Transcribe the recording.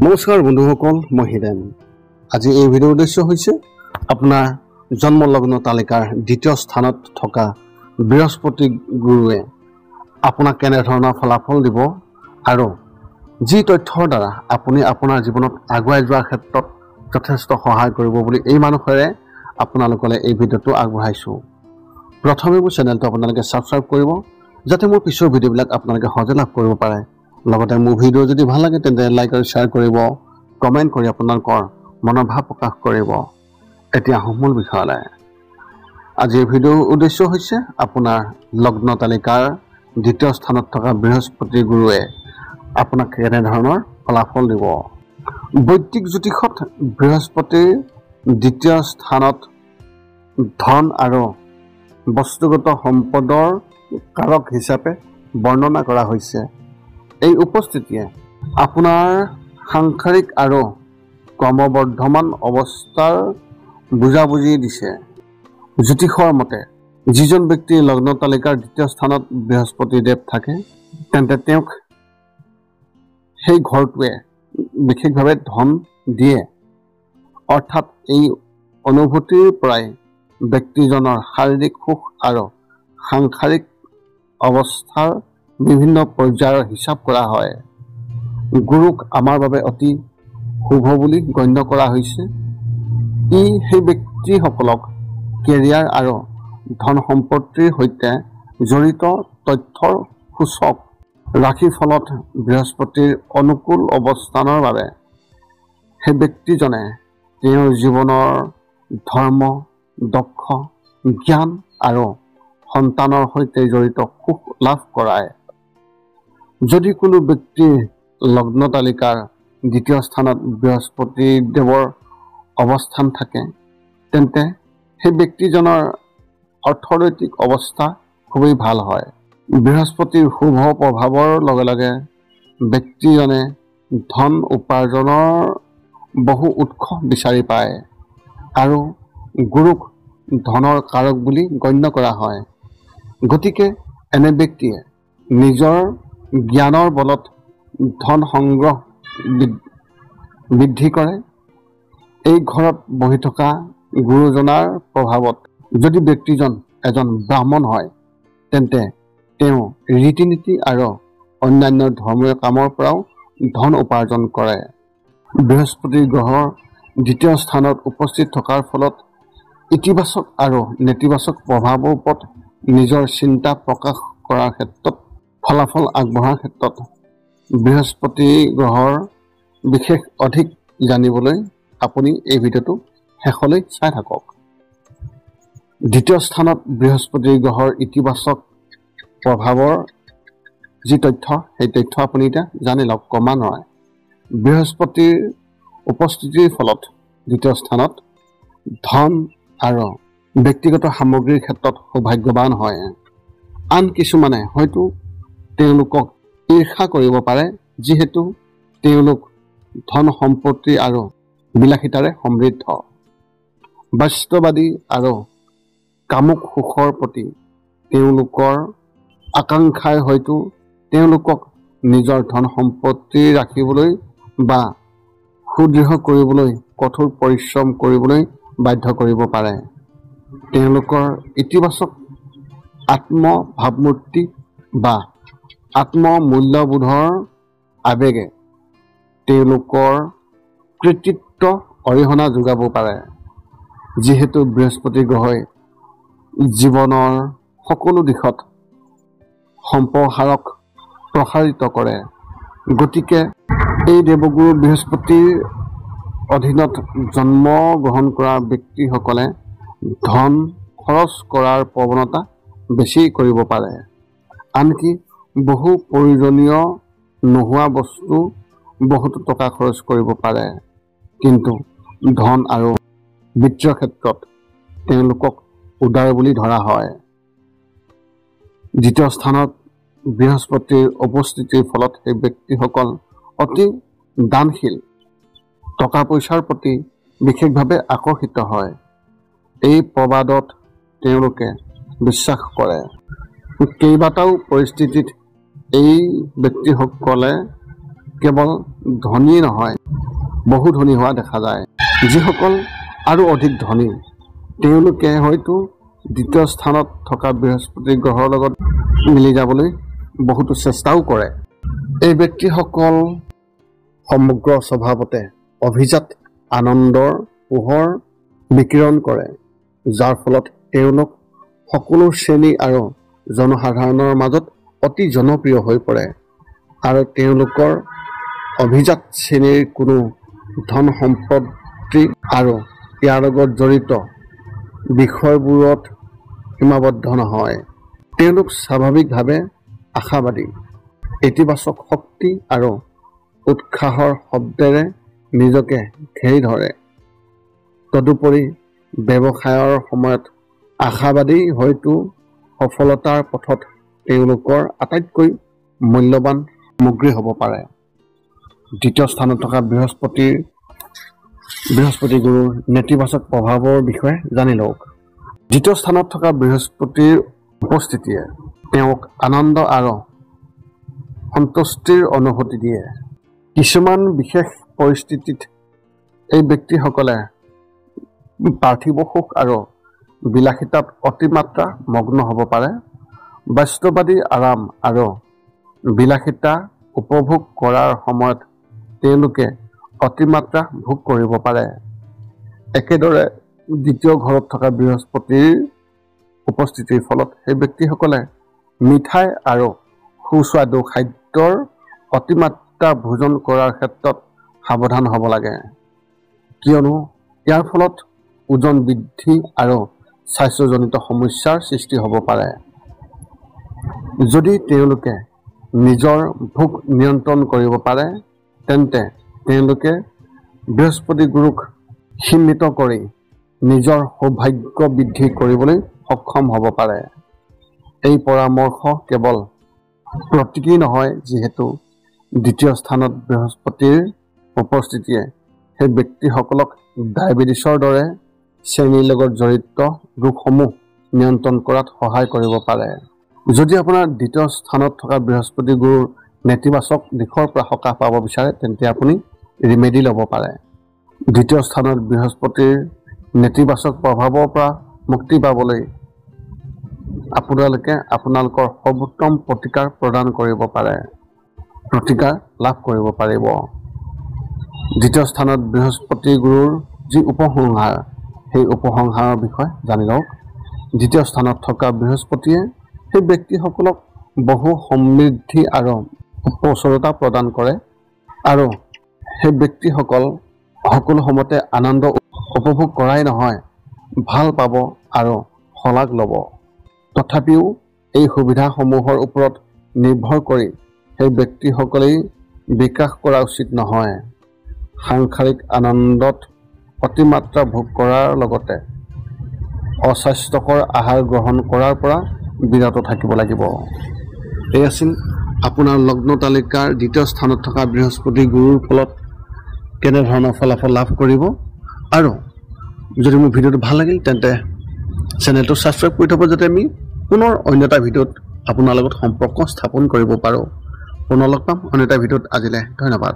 নমস্কাৰ বন্ধুসকল, মই হিৰেন। আজি এই ভিডিঅ'ৰ উদ্দেশ্য হৈছে আপোনাৰ জন্ম লগ্ন তালিকাৰ দ্বিতীয় স্থানত থকা বৃহস্পতি গুৰুৱে আপোনাক কেনেধৰণৰ ফলাফল দিব আৰু যি তথ্যৰ দ্বাৰা আপুনি আপোনাৰ জীৱনত আগুৱাই যোৱাৰ ক্ষেত্ৰত যথেষ্ট সহায় কৰিব বুলি এই মানুহেৰে আপোনালোকলৈ এই ভিডিঅ'টো আগবঢ়াইছোঁ। প্ৰথমে মোৰ চেনেলটো আপোনালোকে ছাবস্ক্ৰাইব কৰিব, যাতে মোৰ পিছৰ ভিডিঅ'বিলাক আপোনালোকে সহজে লাভ কৰিব পাৰে। লগতে মোৰ ভিডিঅ' যদি ভাল লাগে তেন্তে লাইক আৰু শ্বেয়াৰ কৰিব, কমেণ্ট কৰি আপোনালোকৰ মনৰ ভাৱ প্ৰকাশ কৰিব। এতিয়া মূল বিষয়লৈ। আজিৰ ভিডিঅ'ৰ উদ্দেশ্য হৈছে আপোনাৰ লগ্ন তালিকাৰ দ্বিতীয় স্থানত থকা বৃহস্পতি গুৰুৱে আপোনাক কেনেধৰণৰ ফলাফল দিব। বৈদিক জ্যোতিষত বৃহস্পতিৰ দ্বিতীয় স্থানত ধন আৰু বস্তুগত সম্পদৰ কাৰক হিচাপে বৰ্ণনা কৰা হৈছে। এই উপস্থিতিয়ে আপোনাৰ সাংসাৰিক আৰু ক্ৰমবৰ্ধমান অৱস্থাৰ বুজাবুজি দিছে। জ্যোতিষৰ মতে যিজন ব্যক্তিৰ লগ্ন তালিকাৰ দ্বিতীয় স্থানত বৃহস্পতিদেৱ থাকে তেন্তে তেওঁক সেই ঘৰটোৱে বিশেষভাৱে ধন দিয়ে। অৰ্থাৎ এই অনুভূতিৰ পৰাই ব্যক্তিজনৰ শাৰীৰিক সুখ আৰু সাংসাৰিক অৱস্থাৰ বিভিন্ন পৰ্যায়ৰ হিচাপ কৰা হয়। গুৰুক আমাৰ বাবে অতি শুভ বুলি গণ্য কৰা হৈছে। ই সেই ব্যক্তিসকলক কেৰিয়াৰ আৰু ধন সম্পত্তিৰ সৈতে জড়িত তথ্যৰ সূচক। ৰাশিফলত বৃহস্পতিৰ অনুকূল অৱস্থানৰ বাবে সেই ব্যক্তিজনে তেওঁৰ জীৱনৰ ধৰ্ম, দক্ষ, জ্ঞান আৰু সন্তানৰ সৈতে জড়িত সুখ লাভ কৰায়। যদি কোনো ব্যক্তিৰ লগ্ন তালিকাৰ দ্বিতীয় স্থানত বৃহস্পতি দেৱৰ অৱস্থান থাকে তেন্তে সেই ব্যক্তিজনৰ অৰ্থনৈতিক অৱস্থা খুবেই ভাল হয়। বৃহস্পতিৰ শুভ প্ৰভাৱৰ লগে লগে ব্যক্তিজনে ধন উপাৰ্জনৰ বহু উৎস বিচাৰি পায় আৰু গুৰুক ধনৰ কাৰক বুলি গণ্য কৰা হয়। গতিকে এনে ব্যক্তিয়ে নিজৰ জ্ঞানৰ বলত ধন সংগ্ৰহ বৃদ্ধি কৰে। এই ঘৰত বহি থকা গুৰুজনাৰ প্ৰভাৱত যদি ব্যক্তিজন এজন ব্ৰাহ্মণ হয় তেন্তে তেওঁ ৰীতি নীতি আৰু অন্যান্য ধৰ্মীয় কামৰ পৰাও ধন উপাৰ্জন কৰে। বৃহস্পতি গ্ৰহৰ দ্বিতীয় স্থানত উপস্থিত থকাৰ ফলত ইতিবাচক আৰু নেতিবাচক প্ৰভাৱৰ ওপৰত নিজৰ চিন্তা প্ৰকাশ কৰাৰ ক্ষেত্ৰত, ফলাফল আগবঢ়াৰ ক্ষেত্ৰত বৃহস্পতি গ্ৰহৰ বিশেষ অধিক জানিবলৈ আপুনি এই ভিডিঅ'টো শেষলৈ চাই থাকক। দ্বিতীয় স্থানত বৃহস্পতি গ্ৰহৰ ইতিবাচক প্ৰভাৱৰ যি তথ্য, সেই তথ্য আপুনি এতিয়া জানি লওক ক্ৰমান্বয়ে। বৃহস্পতিৰ উপস্থিতিৰ ফলত দ্বিতীয় স্থানত ধন আৰু ব্যক্তিগত সামগ্ৰীৰ ক্ষেত্ৰত সৌভাগ্যৱান হয়। আন কিছুমানে হয়তো তেওঁলোকক ঈৰ্ষা কৰিব পাৰে, যিহেতু তেওঁলোক ধন সম্পত্তি আৰু বিলাসিতাৰে সমৃদ্ধ। বাস্তৱবাদী আৰু কামুক সুখৰ প্ৰতি তেওঁলোকৰ আকাংক্ষাই হয়তো তেওঁলোকক নিজৰ ধন সম্পত্তি ৰাখিবলৈ বা সুদৃঢ় কৰিবলৈ কঠোৰ পৰিশ্ৰম কৰিবলৈ বাধ্য কৰিব পাৰে। তেওঁলোকৰ ইতিবাচক আত্মভাৱমূৰ্তি বা আত্মমূল্যবোধৰ আৱেগে তেওঁলোকৰ কৃতিত্ব অৰিহণা যোগাব পাৰে। যিহেতু বৃহস্পতি গ্ৰহই জীৱনৰ সকলো দিশত সম্প্ৰসাৰক প্ৰসাৰিত কৰে, গতিকে এই দেৱগুৰু বৃহস্পতিৰ অধীনত জন্মগ্ৰহণ কৰা ব্যক্তিসকলে ধন খৰচ কৰাৰ প্ৰৱণতা বেছি কৰিব পাৰে। আনকি বহু প্ৰয়োজনীয় নোহোৱা বস্তু বহুতো টকা খৰচ কৰিব পাৰে, কিন্তু ধন আৰু বিত্তীয় ক্ষেত্ৰত তেওঁলোকক উদাৰ বুলি ধৰা হয়। দ্বিতীয় স্থানত বৃহস্পতিৰ উপস্থিতিৰ ফলত সেই ব্যক্তিসকল অতি দানশীল, টকা পইচাৰ প্ৰতি বিশেষভাৱে আকৰ্ষিত হয়। এই প্ৰবাদত তেওঁলোকে বিশ্বাস কৰে। কেইবাটাও পৰিস্থিতিত এই ব্যক্তিসকলে কেৱল ধনী নহয় বহু ধনী হোৱা দেখা যায়। যিসকল আৰু অধিক ধনী তেওঁলোকে হয়তো দ্বিতীয় স্থানত থকা বৃহস্পতি গ্ৰহৰ লগত মিলি যাবলৈ বহুতো চেষ্টাও কৰে। এই ব্যক্তিসকল সমগ্ৰ স্বভাৱতে অভিজাত আনন্দৰ পোহৰ বিকিৰণ কৰে, যাৰ ফলত তেওঁলোক সকলো শ্ৰেণী আৰু জনসাধাৰণৰ মাজত অতি জনপ্ৰিয় হৈ পৰে আৰু তেওঁলোকৰ অভিজাত শ্ৰেণীৰ কোনো ধন সম্পত্তি আৰু ইয়াৰ লগত জড়িত বিষয়বোৰত সীমাবদ্ধ নহয়। তেওঁলোক স্বাভাৱিকভাৱে আশাবাদী, ইতিবাচক শক্তি আৰু উৎসাহৰ শব্দেৰে নিজকে ঘেৰি ধৰে। তদুপৰি ব্যৱসায়ৰ সময়ত আশাবাদী হয়তো সফলতাৰ পথত তেওঁলোকৰ আটাইতকৈ মূল্যৱান সামগ্ৰী হ'ব পাৰে। দ্বিতীয় স্থানত থকা বৃহস্পতি গুৰুৰ নেতিবাচক প্ৰভাৱৰ বিষয়ে জানি লওক। দ্বিতীয় স্থানত থকা বৃহস্পতিৰ উপস্থিতিয়ে তেওঁক আনন্দ আৰু সন্তুষ্টিৰ অনুভূতি দিয়ে। কিছুমান বিশেষ পৰিস্থিতিত এই ব্যক্তিসকলে পাৰ্থিৱ সুখ আৰু বিলাসিতাত অতিমাত্ৰা মগ্ন হ'ব পাৰে। বাস্তৱবাদী আৰাম আৰু বিলাসিতা উপভোগ কৰাৰ সময়ত তেওঁলোকে অতিমাত্ৰা ভোগ কৰিব পাৰে। একেদৰে দ্বিতীয় ঘৰত থকা বৃহস্পতিৰ উপস্থিতিৰ ফলত সেই ব্যক্তিসকলে মিঠাই আৰু সুস্বাদু খাদ্যৰ অতিমাত্ৰা ভোজন কৰাৰ ক্ষেত্ৰত সাৱধান হ'ব লাগে, কিয়নো ইয়াৰ ফলত ওজন বৃদ্ধি আৰু স্বাস্থ্যজনিত সমস্যাৰ সৃষ্টি হ'ব পাৰে। যদি তেওঁলোকে নিজৰ ভোক নিয়ন্ত্ৰণ কৰিব পাৰে তেন্তে তেওঁলোকে বৃহস্পতি গুৰুক সীমিত কৰি নিজৰ সৌভাগ্য বৃদ্ধি কৰিবলৈ সক্ষম হ'ব পাৰে। এই পৰামৰ্শ কেৱল প্ৰতীকী নহয়, যিহেতু দ্বিতীয় স্থানত বৃহস্পতিৰ উপস্থিতিয়ে সেই ব্যক্তিসকলক ডায়েবেটিছৰ দৰে শ্ৰেণীৰ লগত জড়িত ৰোগসমূহ নিয়ন্ত্ৰণ কৰাত সহায় কৰিব পাৰে। যদি আপোনাৰ দ্বিতীয় স্থানত থকা বৃহস্পতি গুৰুৰ নেতিবাচক দিশৰ পৰা সকাহ পাব বিচাৰে তেন্তে আপুনি ৰিমেডি ল'ব পাৰে। দ্বিতীয় স্থানত বৃহস্পতিৰ নেতিবাচক প্ৰভাৱৰ পৰা মুক্তি পাবলৈ আপোনালোকে আপোনালোকৰ সৰ্বোত্তম প্ৰতিকাৰ লাভ কৰিব পাৰিব। দ্বিতীয় স্থানত বৃহস্পতি গুৰুৰ যি উপসংহাৰ, সেই উপসংহাৰৰ বিষয়ে জানি লওক। দ্বিতীয় স্থানত থকা বৃহস্পতিয়ে সেই ব্যক্তিসকলক বহু সমৃদ্ধি আৰু প্ৰচুৰতা প্ৰদান কৰে আৰু সেই ব্যক্তিসকল সকলো সময়তে আনন্দ উপভোগ কৰাই নহয়, ভাল পাব আৰু শলাগ ল'ব। তথাপিও এই সুবিধাসমূহৰ ওপৰত নিৰ্ভৰ কৰি সেই ব্যক্তিসকলেই বিকাশ কৰা উচিত নহয়। সাংসাৰিক আনন্দত অতিমাত্ৰা ভোগ কৰাৰ লগতে অস্বাস্থ্যকৰ আহাৰ গ্ৰহণ কৰাৰ পৰা বিৰত থাকিব লাগিব। এই আছিল আপোনাৰ লগ্ন তালিকাৰ দ্বিতীয় স্থানত থকা বৃহস্পতি গুৰুৰ ফলত কেনেধৰণৰ ফলাফল লাভ কৰিব। আৰু যদি মোৰ ভিডিঅ'টো ভাল লাগিল তেন্তে চেনেলটো ছাবস্ক্ৰাইব কৰি থ'ব, যাতে আমি পুনৰ অন্য এটা ভিডিঅ'ত আপোনাৰ লগত সম্পৰ্ক স্থাপন কৰিব পাৰোঁ। পুনৰ লগ পাম অন্য এটা ভিডিঅ'ত। আজিলৈ ধন্যবাদ।